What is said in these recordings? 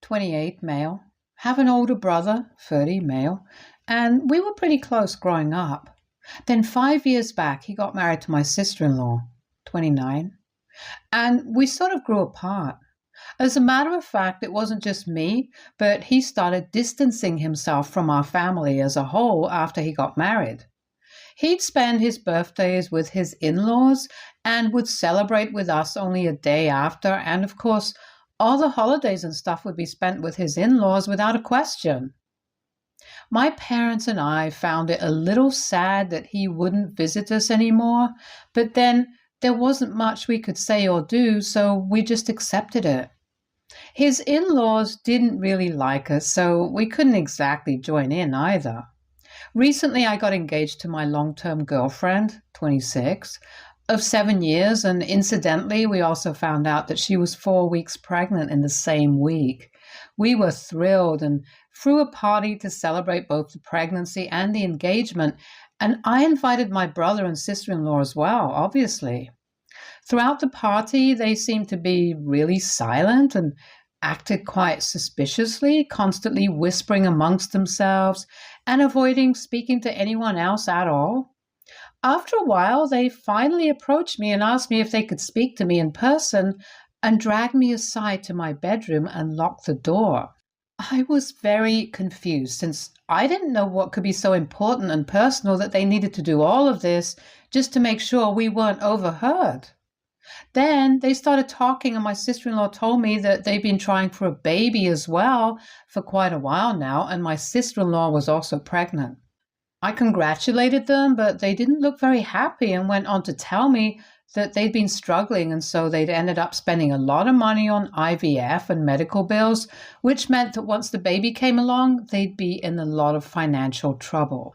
28, male. Have an older brother, 30, male. And we were pretty close growing up. Then 5 years back, he got married to my sister-in-law, 29. And we sort of grew apart. As a matter of fact, it wasn't just me, but he started distancing himself from our family as a whole after he got married. He'd spend his birthdays with his in-laws and would celebrate with us only a day after, and of course, all the holidays and stuff would be spent with his in-laws without a question. My parents and I found it a little sad that he wouldn't visit us anymore, but then there wasn't much we could say or do, so we just accepted it. His in-laws didn't really like us, so we couldn't exactly join in either. Recently, I got engaged to my long-term girlfriend, 26, of 7 years, and incidentally, we also found out that she was 4 weeks pregnant in the same week. We were thrilled and threw a party to celebrate both the pregnancy and the engagement, and I invited my brother and sister-in-law as well, obviously. Throughout the party, they seemed to be really silent and acted quite suspiciously, constantly whispering amongst themselves and avoiding speaking to anyone else at all. After a while, they finally approached me and asked me if they could speak to me in person and dragged me aside to my bedroom and locked the door. I was very confused since I didn't know what could be so important and personal that they needed to do all of this just to make sure we weren't overheard. Then they started talking, and my sister-in-law told me that they've been trying for a baby as well for quite a while now, and my sister-in-law was also pregnant. I congratulated them, but they didn't look very happy and went on to tell me that they'd been struggling, and so they'd ended up spending a lot of money on IVF and medical bills, which meant that once the baby came along, they'd be in a lot of financial trouble.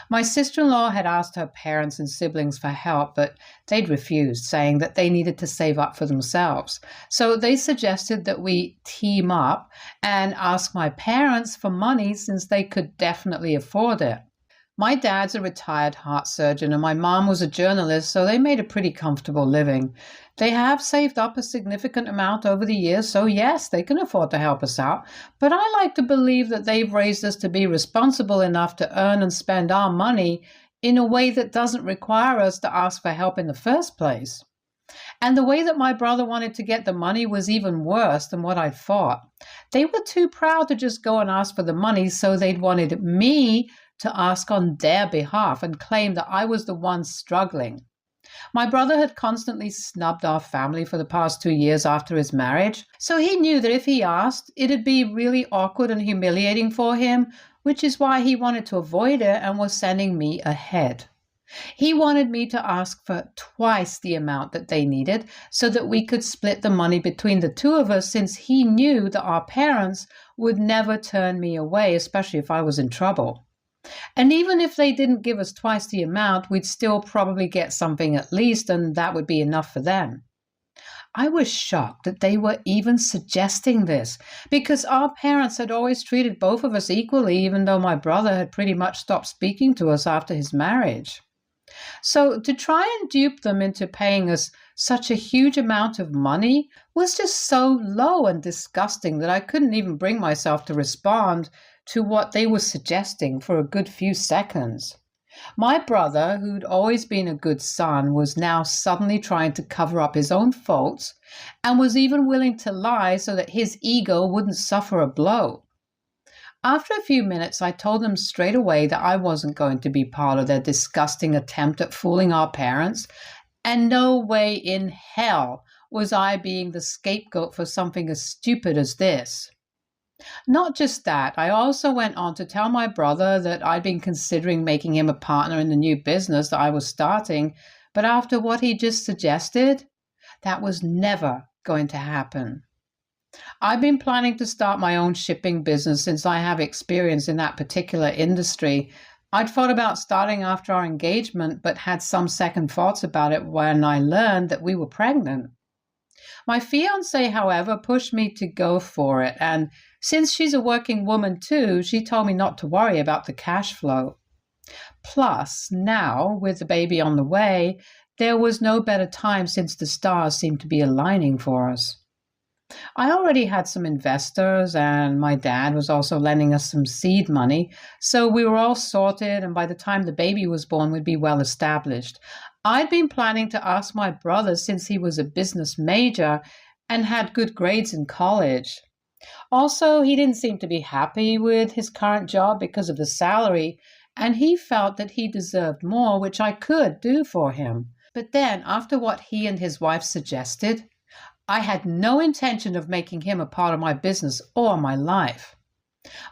My sister-in-law had asked her parents and siblings for help, but they'd refused, saying that they needed to save up for themselves. So they suggested that we team up and ask my parents for money since they could definitely afford it. My dad's a retired heart surgeon and my mom was a journalist, so they made a pretty comfortable living. They have saved up a significant amount over the years, so yes, they can afford to help us out. But I like to believe that they've raised us to be responsible enough to earn and spend our money in a way that doesn't require us to ask for help in the first place. And the way that my brother wanted to get the money was even worse than what I thought. They were too proud to just go and ask for the money, so they'd wanted me to ask on their behalf and claim that I was the one struggling. My brother had constantly snubbed our family for the past 2 years after his marriage, so he knew that if he asked, it'd be really awkward and humiliating for him, which is why he wanted to avoid it and was sending me ahead. He wanted me to ask for twice the amount that they needed so that we could split the money between the two of us, since he knew that our parents would never turn me away, especially if I was in trouble. And even if they didn't give us twice the amount, we'd still probably get something at least, and that would be enough for them. I was shocked that they were even suggesting this, because our parents had always treated both of us equally, even though my brother had pretty much stopped speaking to us after his marriage. So to try and dupe them into paying us such a huge amount of money was just so low and disgusting that I couldn't even bring myself to respond to what they were suggesting for a good few seconds. My brother, who'd always been a good son, was now suddenly trying to cover up his own faults and was even willing to lie so that his ego wouldn't suffer a blow. After a few minutes, I told them straight away that I wasn't going to be part of their disgusting attempt at fooling our parents, and no way in hell was I being the scapegoat for something as stupid as this. Not just that, I also went on to tell my brother that I'd been considering making him a partner in the new business that I was starting, but after what he just suggested, that was never going to happen. I've been planning to start my own shipping business since I have experience in that particular industry. I'd thought about starting after our engagement, but had some second thoughts about it when I learned that we were pregnant. My fiancée, however, pushed me to go for it, and since she's a working woman too, she told me not to worry about the cash flow. Plus, now, with the baby on the way, there was no better time since the stars seemed to be aligning for us. I already had some investors, and my dad was also lending us some seed money. So we were all sorted, and by the time the baby was born, we'd be well established. I'd been planning to ask my brother since he was a business major and had good grades in college. Also, he didn't seem to be happy with his current job because of the salary, and he felt that he deserved more, which I could do for him. But then, after what he and his wife suggested, I had no intention of making him a part of my business or my life.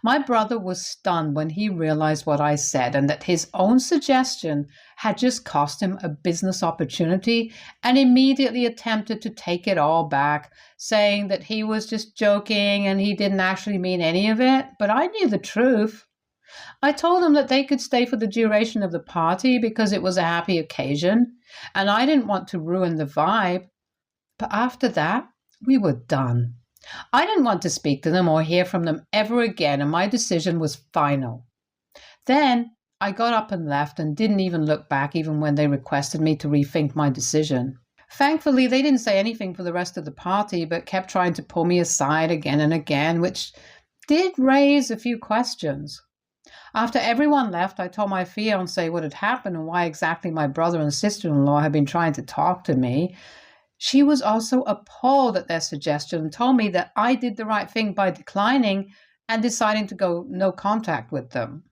My brother was stunned when he realized what I said and that his own suggestion had just cost him a business opportunity, and immediately attempted to take it all back, saying that he was just joking and he didn't actually mean any of it. But I knew the truth. I told him that they could stay for the duration of the party because it was a happy occasion, and I didn't want to ruin the vibe. But after that, we were done. I didn't want to speak to them or hear from them ever again, and my decision was final. Then I got up and left and didn't even look back, even when they requested me to rethink my decision. Thankfully, they didn't say anything for the rest of the party, but kept trying to pull me aside again and again, which did raise a few questions. After everyone left, I told my fiancé what had happened and why exactly my brother and sister-in-law had been trying to talk to me. She was also appalled at their suggestion and told me that I did the right thing by declining and deciding to go no contact with them.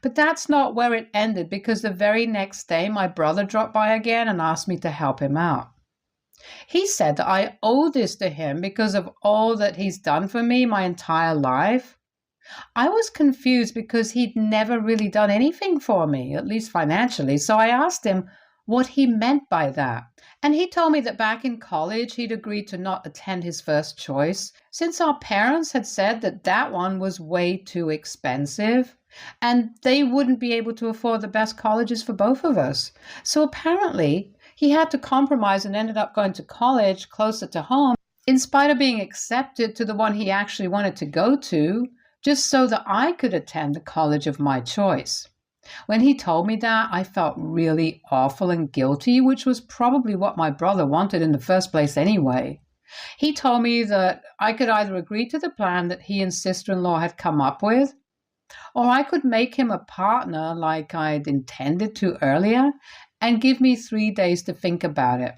But that's not where it ended, because the very next day my brother dropped by again and asked me to help him out. He said that I owe this to him because of all that he's done for me my entire life. I was confused because he'd never really done anything for me, at least financially, so I asked him what he meant by that. And he told me that back in college he'd agreed to not attend his first choice since our parents had said that that one was way too expensive and they wouldn't be able to afford the best colleges for both of us. So apparently he had to compromise and ended up going to college closer to home in spite of being accepted to the one he actually wanted to go to, just so that I could attend the college of my choice. When he told me that, I felt really awful and guilty, which was probably what my brother wanted in the first place anyway. He told me that I could either agree to the plan that he and sister-in-law had come up with, or I could make him a partner like I'd intended to earlier and give me 3 days to think about it.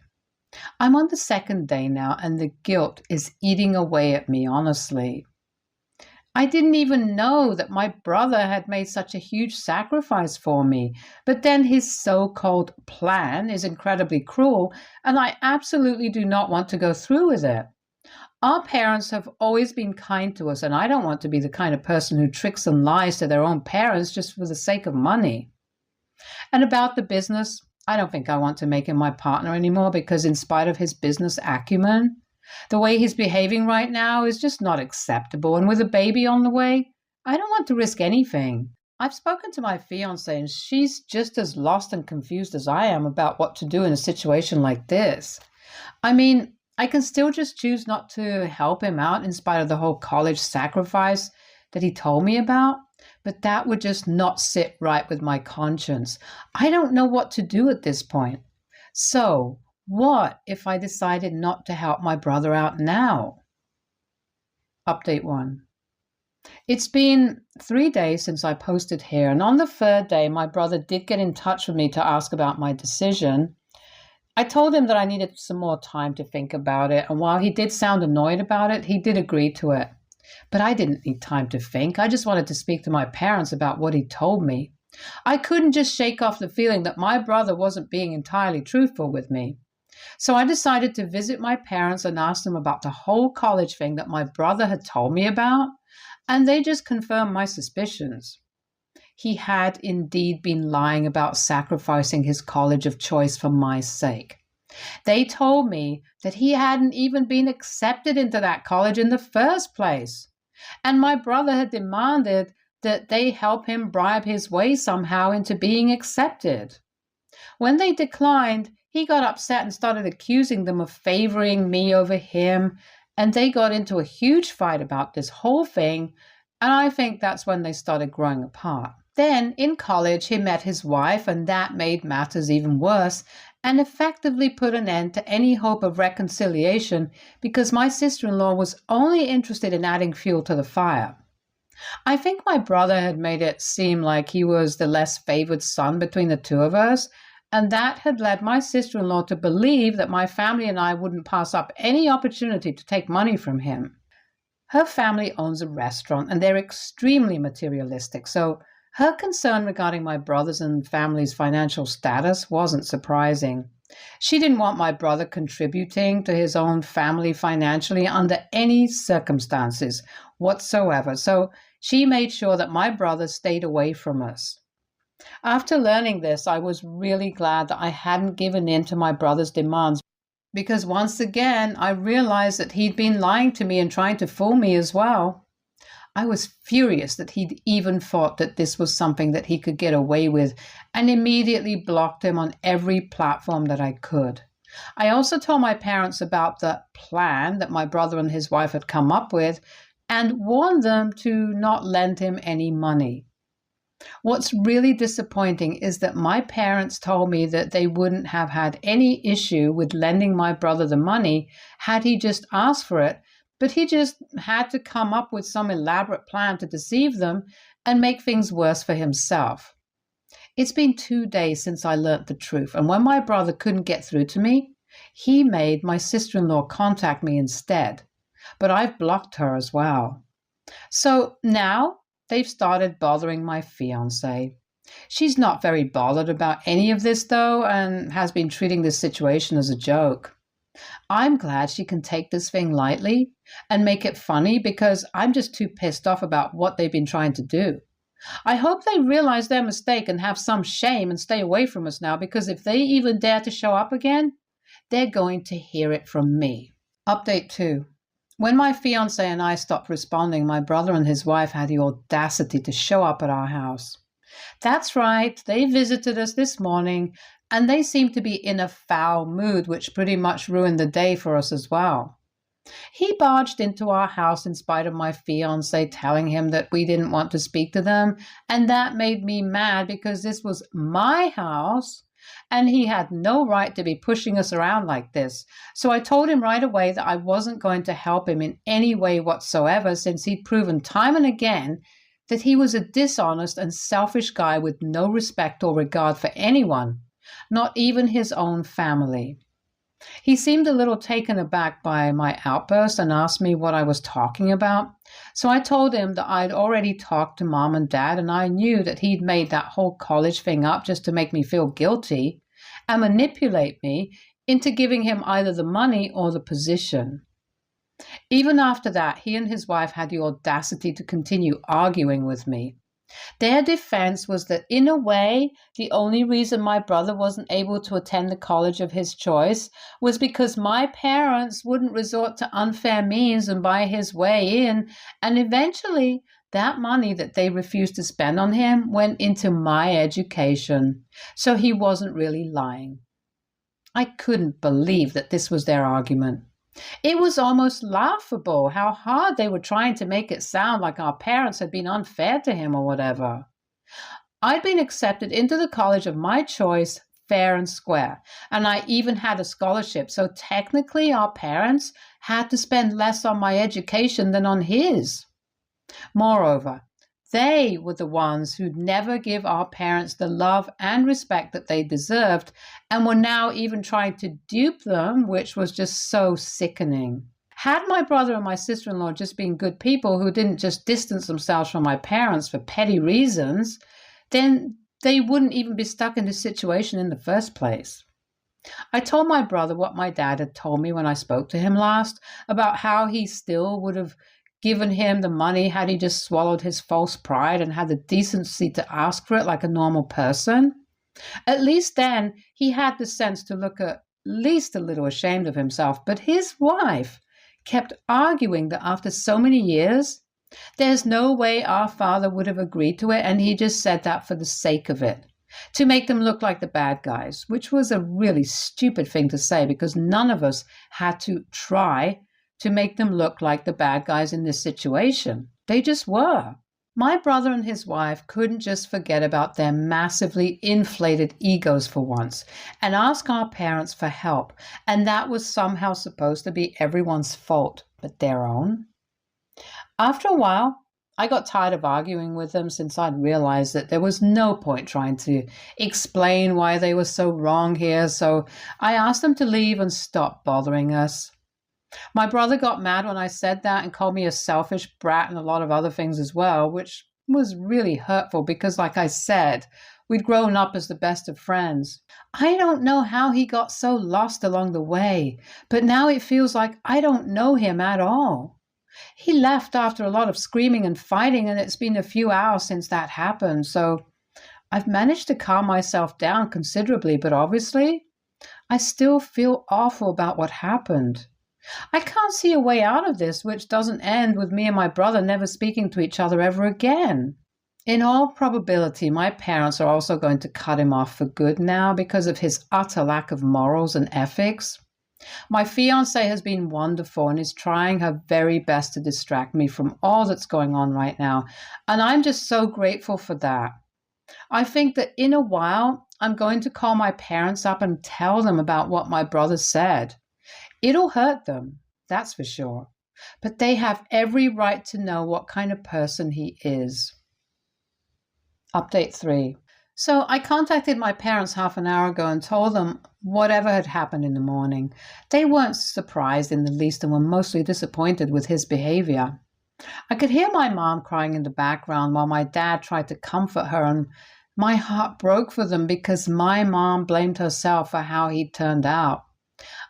I'm on the second day now, and the guilt is eating away at me, honestly. I didn't even know that my brother had made such a huge sacrifice for me, but then his so-called plan is incredibly cruel, and I absolutely do not want to go through with it. Our parents have always been kind to us, and I don't want to be the kind of person who tricks and lies to their own parents just for the sake of money. And about the business, I don't think I want to make him my partner anymore, because in spite of his business acumen, the way he's behaving right now is just not acceptable, and with a baby on the way, I don't want to risk anything. I've spoken to my fiancée, and she's just as lost and confused as I am about what to do in a situation like this. I mean, I can still just choose not to help him out in spite of the whole college sacrifice that he told me about, but that would just not sit right with my conscience. I don't know what to do at this point. So, what if I decided not to help my brother out now? Update 1. It's been 3 days since I posted here, and on the third day, my brother did get in touch with me to ask about my decision. I told him that I needed some more time to think about it, and while he did sound annoyed about it, he did agree to it. But I didn't need time to think. I just wanted to speak to my parents about what he told me. I couldn't just shake off the feeling that my brother wasn't being entirely truthful with me. So I decided to visit my parents and ask them about the whole college thing that my brother had told me about, and they just confirmed my suspicions. He had indeed been lying about sacrificing his college of choice for my sake. They told me that he hadn't even been accepted into that college in the first place, and my brother had demanded that they help him bribe his way somehow into being accepted. When they declined, he got upset and started accusing them of favoring me over him, and they got into a huge fight about this whole thing, and I think that's when they started growing apart. Then, in college, he met his wife, and that made matters even worse and effectively put an end to any hope of reconciliation because my sister in law was only interested in adding fuel to the fire. I think my brother had made it seem like he was the less favored son between the two of us, and that had led my sister in law to believe that my family and I wouldn't pass up any opportunity to take money from him. Her family owns a restaurant and they're extremely materialistic, so her concern regarding my brother's and family's financial status wasn't surprising. She didn't want my brother contributing to his own family financially under any circumstances whatsoever, so she made sure that my brother stayed away from us. After learning this, I was really glad that I hadn't given in to my brother's demands because once again I realized that he'd been lying to me and trying to fool me as well. I was furious that he'd even thought that this was something that he could get away with and immediately blocked him on every platform that I could. I also told my parents about the plan that my brother and his wife had come up with and warned them to not lend him any money. What's really disappointing is that my parents told me that they wouldn't have had any issue with lending my brother the money had he just asked for it, but he just had to come up with some elaborate plan to deceive them and make things worse for himself. It's been 2 days since I learnt the truth, and when my brother couldn't get through to me, he made my sister-in-law contact me instead, but I've blocked her as well. So now they've started bothering my fiancé. She's not very bothered about any of this, though, and has been treating this situation as a joke. I'm glad she can take this thing lightly and make it funny because I'm just too pissed off about what they've been trying to do. I hope they realize their mistake and have some shame and stay away from us now because if they even dare to show up again, they're going to hear it from me. Update 2. When my fiancé and I stopped responding, my brother and his wife had the audacity to show up at our house. That's right, they visited us this morning, and they seemed to be in a foul mood, which pretty much ruined the day for us as well. He barged into our house in spite of my fiancé telling him that we didn't want to speak to them, and that made me mad because this was my house, and he had no right to be pushing us around like this. So I told him right away that I wasn't going to help him in any way whatsoever since he'd proven time and again that he was a dishonest and selfish guy with no respect or regard for anyone, not even his own family. He seemed a little taken aback by my outburst and asked me what I was talking about. So I told him that I'd already talked to Mom and Dad and I knew that he'd made that whole college thing up just to make me feel guilty and manipulate me into giving him either the money or the position. Even after that, he and his wife had the audacity to continue arguing with me. Their defense was that, in a way, the only reason my brother wasn't able to attend the college of his choice was because my parents wouldn't resort to unfair means and buy his way in, and eventually that money that they refused to spend on him went into my education, so he wasn't really lying. I couldn't believe that this was their argument. It was almost laughable how hard they were trying to make it sound like our parents had been unfair to him or whatever. I'd been accepted into the college of my choice fair and square, and I even had a scholarship, so technically our parents had to spend less on my education than on his. Moreover, they were the ones who'd never give our parents the love and respect that they deserved and were now even trying to dupe them, which was just so sickening. Had my brother and my sister-in-law just been good people who didn't just distance themselves from my parents for petty reasons, then they wouldn't even be stuck in this situation in the first place. I told my brother what my dad had told me when I spoke to him last about how he still would have given him the money had he just swallowed his false pride and had the decency to ask for it like a normal person. At least then he had the sense to look at least a little ashamed of himself. But his wife kept arguing that after so many years, there's no way our father would have agreed to it, and he just said that for the sake of it, to make them look like the bad guys, which was a really stupid thing to say because none of us had to try to make them look like the bad guys in this situation. They just were. My brother and his wife couldn't just forget about their massively inflated egos for once and ask our parents for help, and that was somehow supposed to be everyone's fault but their own. After a while, I got tired of arguing with them since I'd realized that there was no point trying to explain why they were so wrong here, so I asked them to leave and stop bothering us. My brother got mad when I said that and called me a selfish brat and a lot of other things as well, which was really hurtful because, like I said, we'd grown up as the best of friends. I don't know how he got so lost along the way, but now it feels like I don't know him at all. He left after a lot of screaming and fighting, and it's been a few hours since that happened, so I've managed to calm myself down considerably, but obviously, I still feel awful about what happened. I can't see a way out of this which doesn't end with me and my brother never speaking to each other ever again. In all probability, my parents are also going to cut him off for good now because of his utter lack of morals and ethics. My fiancée has been wonderful and is trying her very best to distract me from all that's going on right now, and I'm just so grateful for that. I think that in a while, I'm going to call my parents up and tell them about what my brother said. It'll hurt them, that's for sure, but they have every right to know what kind of person he is. Update 3. So I contacted my parents half an hour ago and told them whatever had happened in the morning. They weren't surprised in the least and were mostly disappointed with his behavior. I could hear my mom crying in the background while my dad tried to comfort her, and my heart broke for them because my mom blamed herself for how he turned out.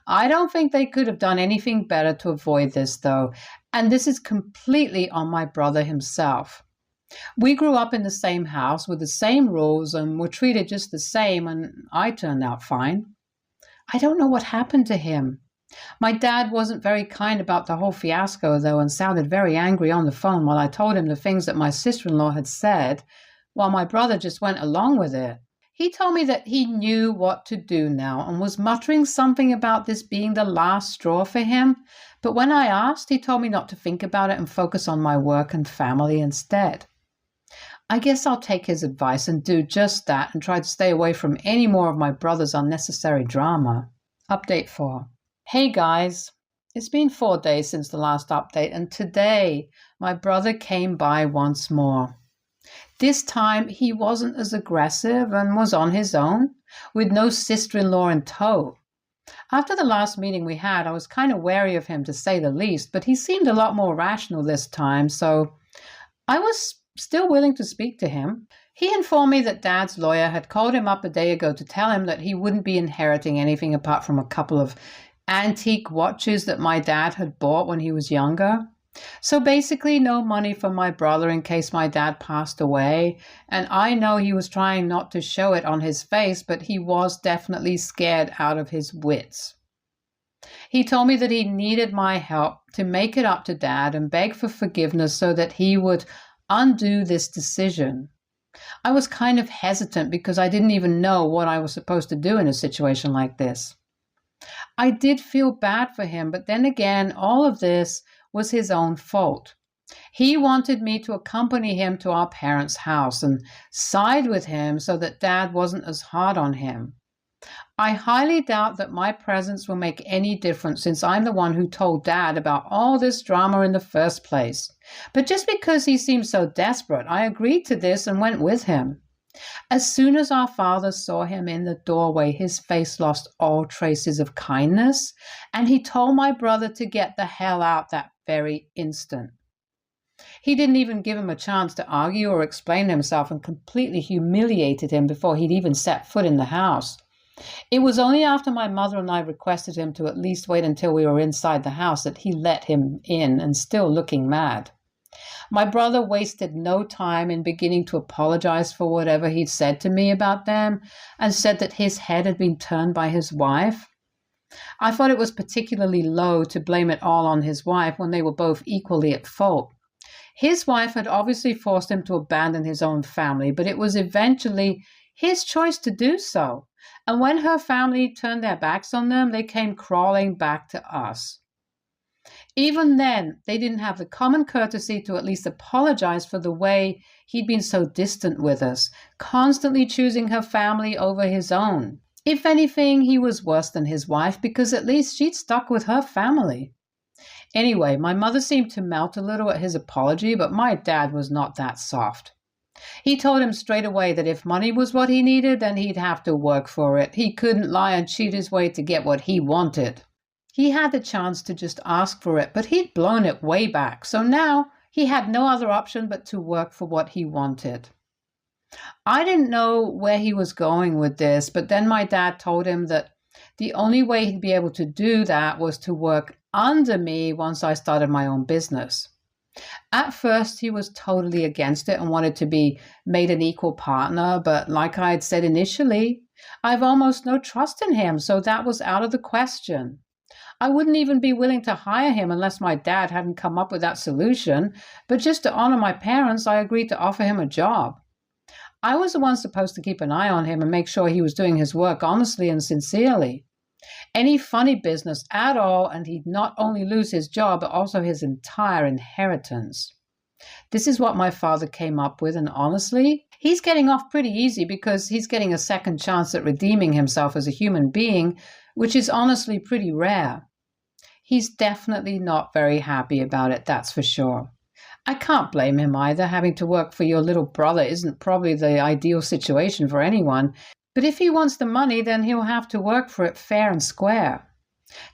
I don't think they could have done anything better to avoid this, though, and this is completely on my brother himself. We grew up in the same house with the same rules and were treated just the same, and I turned out fine. I don't know what happened to him. My dad wasn't very kind about the whole fiasco, though, and sounded very angry on the phone while I told him the things that my sister-in-law had said, while my brother just went along with it. He told me that he knew what to do now and was muttering something about this being the last straw for him, but when I asked, he told me not to think about it and focus on my work and family instead. I guess I'll take his advice and do just that and try to stay away from any more of my brother's unnecessary drama. Update 4. Hey guys, it's been 4 days since the last update, and today my brother came by once more. This time he wasn't as aggressive and was on his own, with no sister-in-law in tow. After the last meeting we had, I was kind of wary of him to say the least, but he seemed a lot more rational this time, so I was still willing to speak to him. He informed me that Dad's lawyer had called him up a day ago to tell him that he wouldn't be inheriting anything apart from a couple of antique watches that my dad had bought when he was younger. So basically no money for my brother in case my dad passed away, and I know he was trying not to show it on his face, but he was definitely scared out of his wits. He told me that he needed my help to make it up to Dad and beg for forgiveness so that he would undo this decision. I was kind of hesitant because I didn't even know what I was supposed to do in a situation like this. I did feel bad for him, but then again, all of this was his own fault. He wanted me to accompany him to our parents' house and side with him so that Dad wasn't as hard on him. I highly doubt that my presence will make any difference since I'm the one who told Dad about all this drama in the first place. But just because he seemed so desperate, I agreed to this and went with him. As soon as our father saw him in the doorway, his face lost all traces of kindness, and he told my brother to get the hell out that very instant. He didn't even give him a chance to argue or explain himself and completely humiliated him before he'd even set foot in the house. It was only after my mother and I requested him to at least wait until we were inside the house that he let him in, and still looking mad. My brother wasted no time in beginning to apologize for whatever he'd said to me about them and said that his head had been turned by his wife. I thought it was particularly low to blame it all on his wife when they were both equally at fault. His wife had obviously forced him to abandon his own family, but it was eventually his choice to do so. And when her family turned their backs on them, they came crawling back to us. Even then, they didn't have the common courtesy to at least apologize for the way he'd been so distant with us, constantly choosing her family over his own. If anything, he was worse than his wife because at least she'd stuck with her family. Anyway, my mother seemed to melt a little at his apology, but my dad was not that soft. He told him straight away that if money was what he needed, then he'd have to work for it. He couldn't lie and cheat his way to get what he wanted. He had the chance to just ask for it, but he'd blown it way back, so now he had no other option but to work for what he wanted. I didn't know where he was going with this, but then my dad told him that the only way he'd be able to do that was to work under me once I started my own business. At first, he was totally against it and wanted to be made an equal partner, but like I had said initially, I've almost no trust in him, so that was out of the question. I wouldn't even be willing to hire him unless my dad hadn't come up with that solution, but just to honor my parents, I agreed to offer him a job. I was the one supposed to keep an eye on him and make sure he was doing his work honestly and sincerely. Any funny business at all, and he'd not only lose his job, but also his entire inheritance. This is what my father came up with, and honestly, he's getting off pretty easy because he's getting a second chance at redeeming himself as a human being, which is honestly pretty rare. He's definitely not very happy about it, that's for sure. I can't blame him either. Having to work for your little brother isn't probably the ideal situation for anyone, but if he wants the money, then he'll have to work for it fair and square.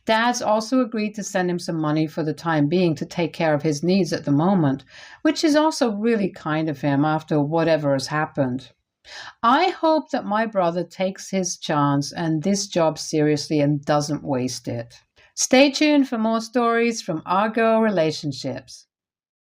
Dad's also agreed to send him some money for the time being to take care of his needs at the moment, which is also really kind of him after whatever has happened. I hope that my brother takes his chance and this job seriously and doesn't waste it. Stay tuned for more stories from our girl relationships.